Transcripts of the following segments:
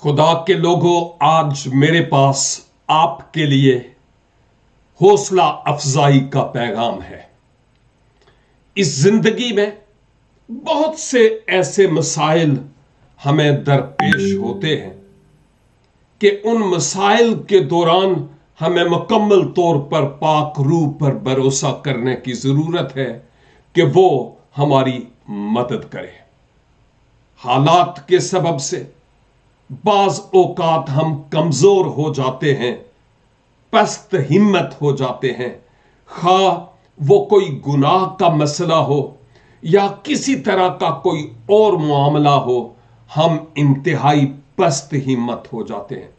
خدا کے لوگوں، آج میرے پاس آپ کے لیے حوصلہ افزائی کا پیغام ہے۔ اس زندگی میں بہت سے ایسے مسائل ہمیں درپیش ہوتے ہیں کہ ان مسائل کے دوران ہمیں مکمل طور پر پاک روح پر بھروسہ کرنے کی ضرورت ہے کہ وہ ہماری مدد کرے۔ حالات کے سبب سے بعض اوقات ہم کمزور ہو جاتے ہیں، پست ہمت ہو جاتے ہیں، خواہ وہ کوئی گناہ کا مسئلہ ہو یا کسی طرح کا کوئی اور معاملہ ہو، ہم انتہائی پست ہمت ہو جاتے ہیں۔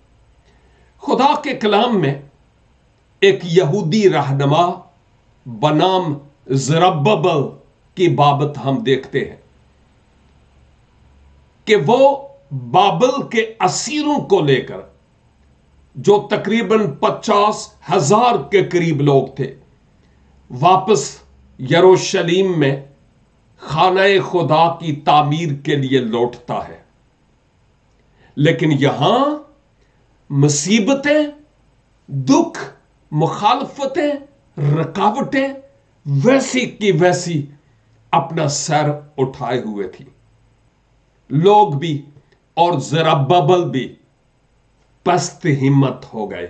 خدا کے کلام میں ایک یہودی رہنما بنام زرببل کی بابت ہم دیکھتے ہیں کہ وہ بابل کے اسیروں کو لے کر، جو تقریباً 50,000 کے قریب لوگ تھے، واپس یروشلیم میں خانہ خدا کی تعمیر کے لیے لوٹتا ہے۔ لیکن یہاں مصیبتیں، دکھ، مخالفتیں، رکاوٹیں ویسی کی ویسی اپنا سر اٹھائے ہوئے تھی۔ لوگ بھی اور زرببل بھی پست ہمت ہو گئے۔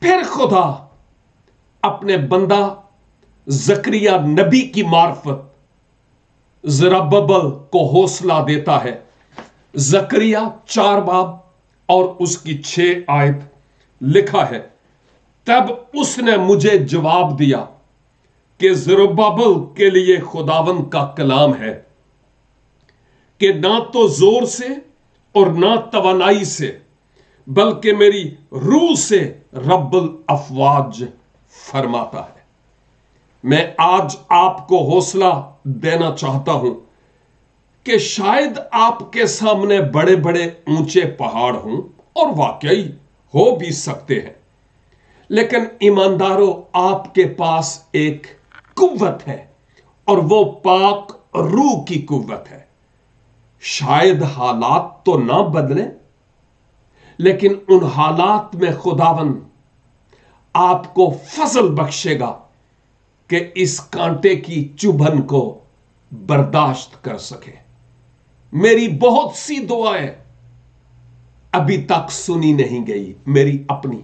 پھر خدا اپنے بندہ زکریا نبی کی معرفت زرببل کو حوصلہ دیتا ہے۔ زکریا 4 باب اور اس کی 6 آیت لکھا ہے، تب اس نے مجھے جواب دیا کہ زرببل کے لیے خداوند کا کلام ہے کہ نہ تو زور سے اور نہ توانائی سے، بلکہ میری روح سے رب الافواج فرماتا ہے۔ میں آج آپ کو حوصلہ دینا چاہتا ہوں کہ شاید آپ کے سامنے بڑے بڑے اونچے پہاڑ ہوں، اور واقعی ہو بھی سکتے ہیں، لیکن ایمانداروں، آپ کے پاس ایک قوت ہے، اور وہ پاک روح کی قوت ہے۔ شاید حالات تو نہ بدلیں، لیکن ان حالات میں خداوند آپ کو فضل بخشے گا کہ اس کانٹے کی چبھن کو برداشت کر سکے۔ میری بہت سی دعائیں ابھی تک سنی نہیں گئی، میری اپنی،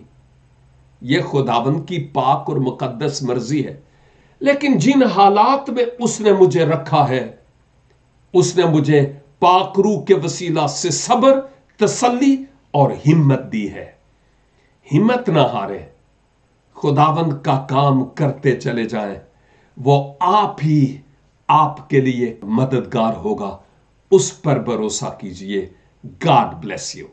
یہ خداوند کی پاک اور مقدس مرضی ہے، لیکن جن حالات میں اس نے مجھے رکھا ہے، اس نے مجھے پاک روح کے وسیلہ سے صبر، تسلی اور ہمت دی ہے۔ ہمت نہ ہارے، خداوند کا کام کرتے چلے جائیں، وہ آپ ہی آپ کے لیے مددگار ہوگا، اس پر بھروسہ کیجئے۔ God bless you.